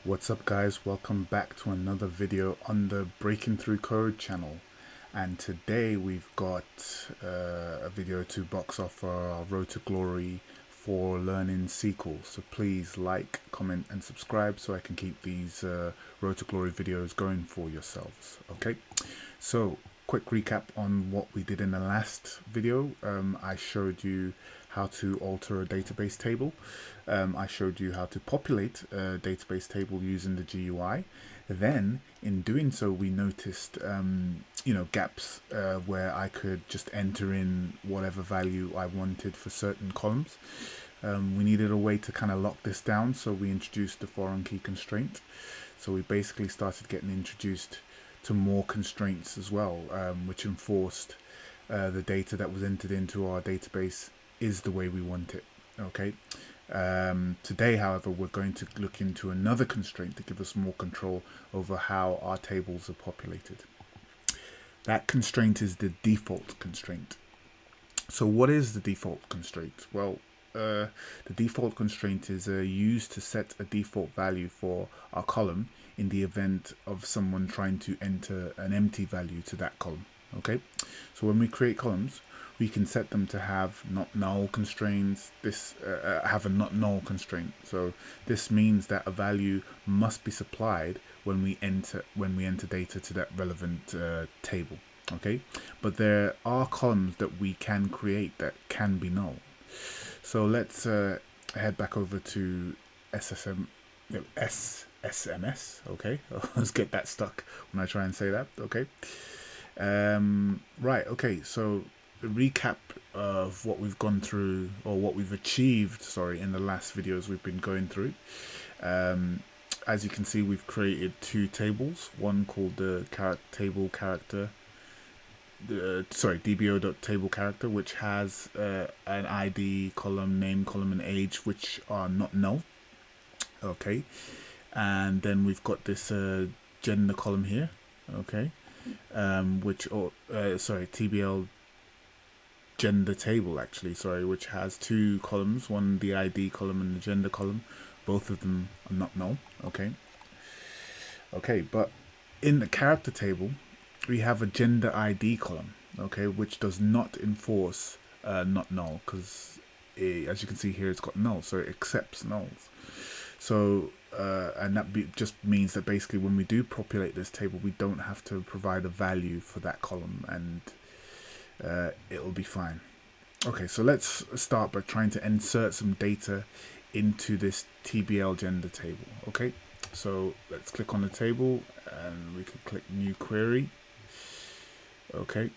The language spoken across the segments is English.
What's up guys, welcome back to another video on the Breaking Through Code channel, and today we've got a video to box off for our Road to Glory for learning SQL. So please like, comment and subscribe so I can keep these Road to Glory videos going for yourselves. Okay, so quick recap on what we did in the last video. I showed you how to alter a database table. I showed you how to populate a database table using the GUI. Then in doing so, we noticed gaps where I could just enter in whatever value I wanted for certain columns. We needed a way to kind of lock this down, so we introduced the foreign key constraint. So we basically started getting introduced to more constraints as well, which enforced the data that was entered into our database is the way we want it. Okay. Today, however, we're going to look into another constraint to give us more control over how our tables are populated. That constraint is the default constraint. So what is the default constraint? Well, the default constraint is used to set a default value for our column in the event of someone trying to enter an empty value to that column. Okay, so when we create columns, we can set them to have not null constraints. This have a not null constraint. So this means that a value must be supplied when we enter data to that relevant table. Okay, but there are columns that we can create that can be null. So let's head back over to SSMS. Okay, let's get that stuck when I try and say that. Okay. Right, okay, so the recap of what we've gone through, or what we've achieved, sorry, in the last videos we've been going through. As you can see, we've created two tables, one called the table character, dbo.table character, which has an ID column, name column, and age, which are not null. Okay, and then we've got this gender column here. Okay. TBL gender table actually, which has two columns, one the ID column and the gender column. Both of them are not null. Okay, but in the character table we have a gender ID column, okay, which does not enforce not null, because as you can see here, it's got null, so it accepts nulls. So and that just means that basically when we do populate this table, we don't have to provide a value for that column, and it'll be fine. Okay, so let's start by trying to insert some data into this TBL gender table. Okay, so let's click on the table and we can click new query. Okay,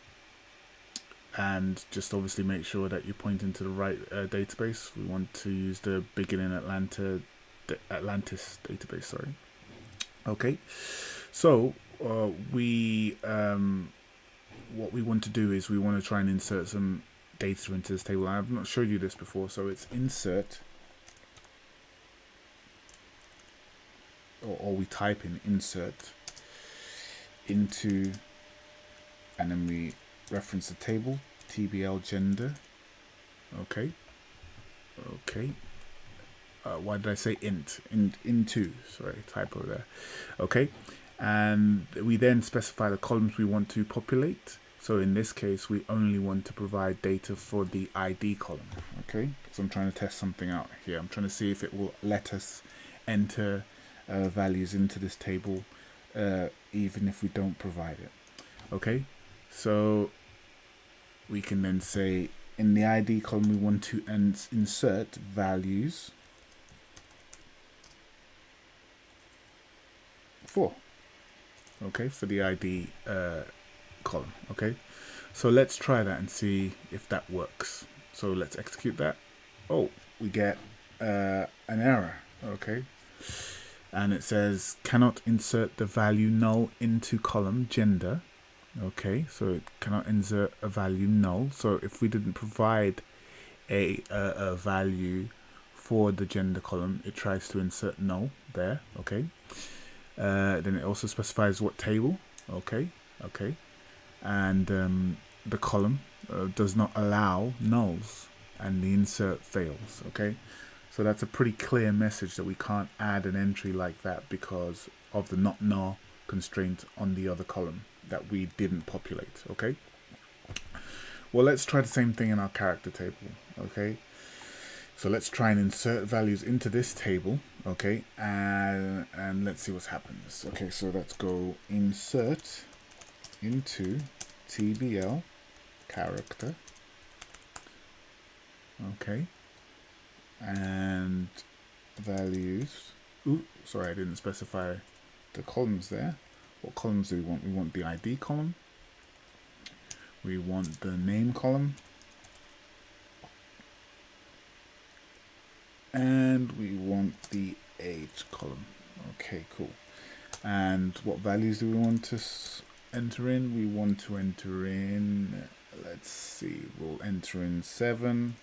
and just obviously make sure that you're pointing to the right database. We want to use the beginning Atlantis database, sorry. Okay, so what we want to do is we want to try and insert some data into this table. I've not showed you this before, so it's insert, or we type in insert into, and then we reference the table TBL gender. Okay. Why did I say int? Into, sorry, typo there. Okay, and we then specify the columns we want to populate. So in this case, we only want to provide data for the ID column. Okay, so I'm trying to test something out here. I'm trying to see if it will let us enter values into this table even if we don't provide it. Okay, so we can then say in the ID column we want to insert values for the ID column. Okay, so let's try that and see if that works. So let's execute that. Oh, we get an error. Okay, and it says cannot insert the value null into column gender. Okay, so it cannot insert a value null. So if we didn't provide a value for the gender column, it tries to insert null there. Okay. Then it also specifies what table. Okay, and the column does not allow nulls, and the insert fails. Okay, So that's a pretty clear message that we can't add an entry like that because of the not null constraint on the other column that we didn't populate. Okay. Well, let's try the same thing in our character table. Okay. So let's try and insert values into this table. Okay. And let's see what happens. Okay. So let's go insert into TBL character. Okay. And values. Ooh, sorry, I didn't specify the columns there. What columns do we want? We want the ID column. We want the name column. And we want the age column. Okay, cool. And what values do we want to enter in? We want to enter in, let's see, we'll enter in 7.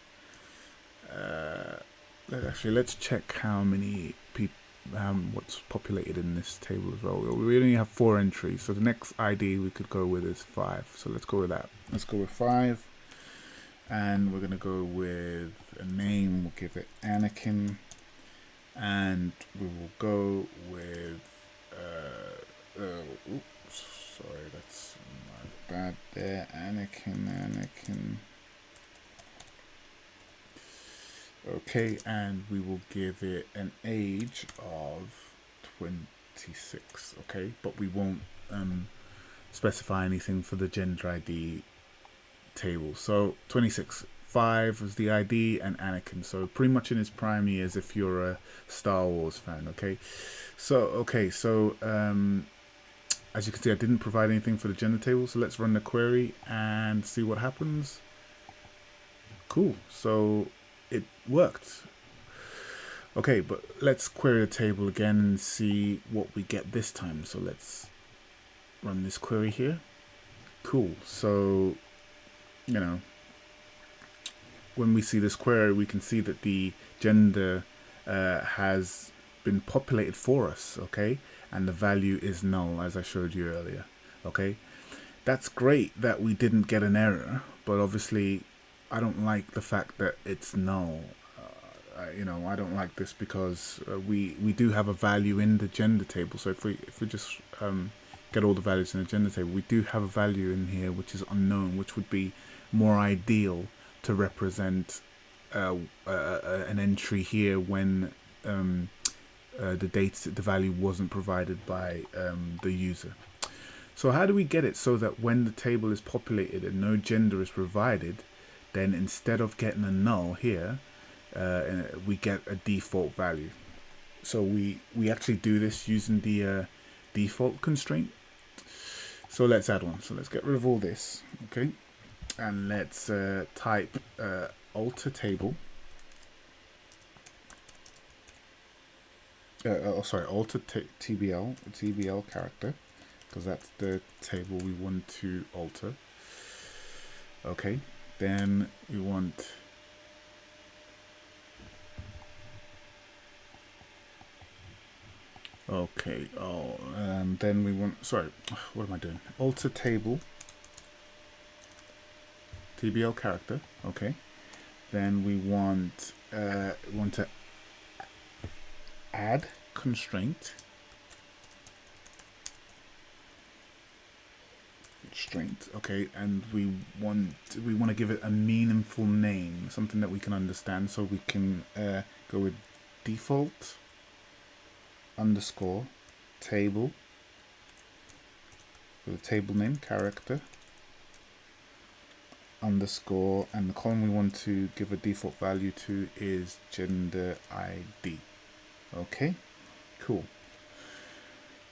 Actually, let's check how many people, what's populated in this table as well. We only have 4 entries, so the next ID we could go with is 5. So let's go with that. Let's go with 5, and we're gonna go with a name. We'll give it Anakin, and we will go with. Oops, sorry, that's my bad there. Anakin. Okay, and we will give it an age of 26. Okay, but we won't specify anything for the gender ID table. So 26, 5 was the ID, and Anakin. So pretty much in his prime years, if you're a Star Wars fan. Okay, so as you can see, I didn't provide anything for the gender table. So let's run the query and see what happens. Cool. So it worked. Okay, but let's query the table again and see what we get this time. So let's run this query here. Cool. So, you know, when we see this query, we can see that the gender has been populated for us, okay? And the value is null, as I showed you earlier, okay? That's great that we didn't get an error, but obviously I don't like the fact that it's null. You know, I don't like this because we do have a value in the gender table. So if we just get all the values in the gender table, we do have a value in here which is unknown, which would be more ideal to represent an entry here when the value wasn't provided by the user. So how do we get it so that when the table is populated and no gender is provided, then instead of getting a null here, we get a default value? So we actually do this using the default constraint. So let's add one. So let's get rid of all this, okay? And let's type alter table. Alter TBL character, because that's the table we want to alter. Okay, then we want then we want, sorry, what am I doing? Alter table TBL character. Okay, then we want to add constraint. Okay, and we want to give it a meaningful name, something that we can understand. So we can go with default underscore table for the table name character underscore, and the column we want to give a default value to is gender ID. Okay, cool.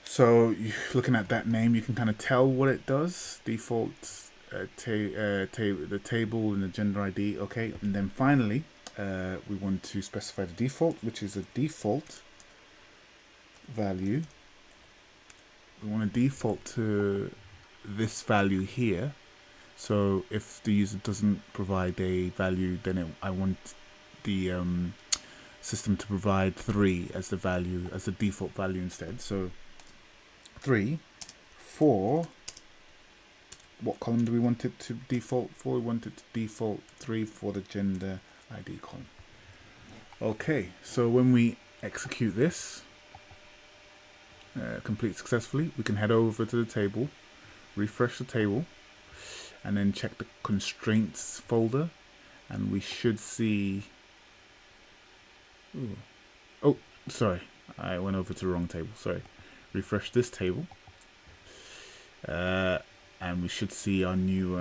So looking at that name, you can kind of tell what it does. Default the table and the gender ID. Okay, and then finally we want to specify the default, which is a default value. We want to default to this value here. So if the user doesn't provide a value, then I want the system to provide 3 as the value, as the default value instead. So 3 for what column do we want it to default for? We want it to default 3 for the gender ID column. Okay, so when we execute this, complete successfully, we can head over to the table, refresh the table, and then check the constraints folder, and we should see... Ooh. Oh, sorry, I went over to the wrong table, sorry. Refresh this table, and we should see our new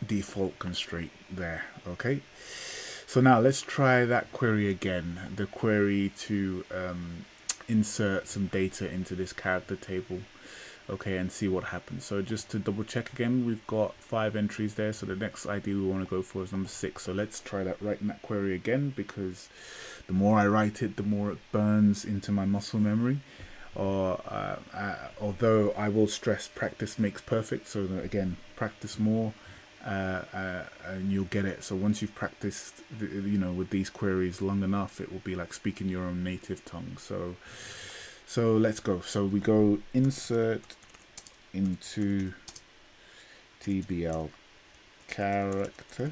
default constraint there. Okay, so now let's try that query again, the query to insert some data into this character table, okay, and see what happens. So just to double check again, we've got 5 entries there, so the next ID we want to go for is number 6. So let's try that, writing that query again, because the more I write it, the more it burns into my muscle memory. Although I will stress practice makes perfect, so that again, practice more, and you'll get it. So once you've practiced, with these queries long enough, it will be like speaking your own native tongue. So let's go. So we go insert into TBL character,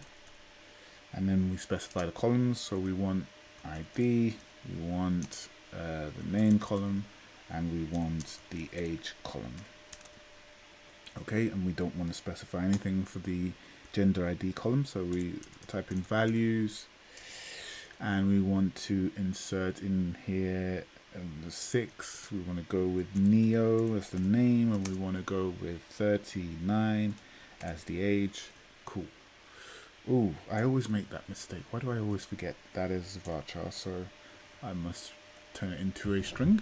and then we specify the columns. So we want ID, we want the name column, and we want the age column. Okay, and we don't want to specify anything for the gender ID column, so we type in values, and we want to insert in here the 6. We want to go with Neo as the name, and we want to go with 39 as the age. Cool. Ooh, I always make that mistake. Why do I always forget that is varchar? So I must turn it into a string.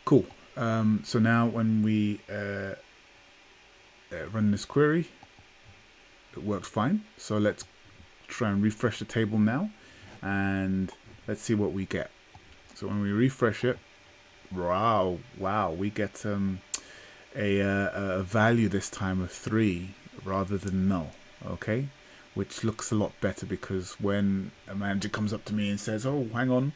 Cool. So now when we run this query, it works fine. So let's try and refresh the table now, and let's see what we get. So when we refresh it, wow, we get a value this time of 3 rather than null. Okay, which looks a lot better, because when a manager comes up to me and says, "Oh, hang on,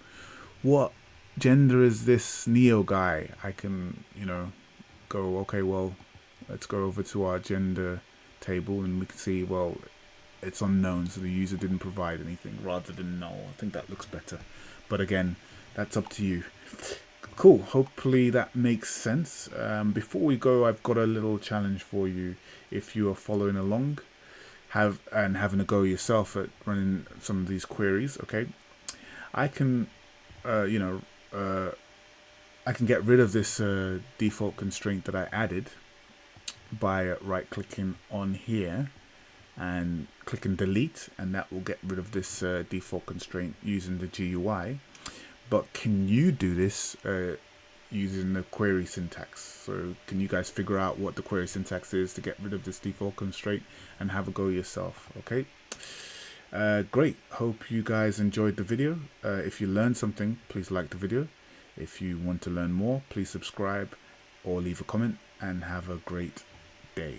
what gender is this Neo guy?" I can, go, okay, well, let's go over to our gender table, and we can see, well, it's unknown, so the user didn't provide anything rather than null. I think that looks better, but again, that's up to you. Cool, hopefully that makes sense. Before we go, I've got a little challenge for you. If you are following along having a go yourself at running some of these queries, okay, I can I can get rid of this default constraint that I added by right-clicking on here and clicking delete, and that will get rid of this default constraint using the GUI. But can you do this using the query syntax? So can you guys figure out what the query syntax is to get rid of this default constraint and have a go yourself? Okay, great. Hope you guys enjoyed the video. If you learned something, please like the video. If you want to learn more, please subscribe or leave a comment, and have a great day.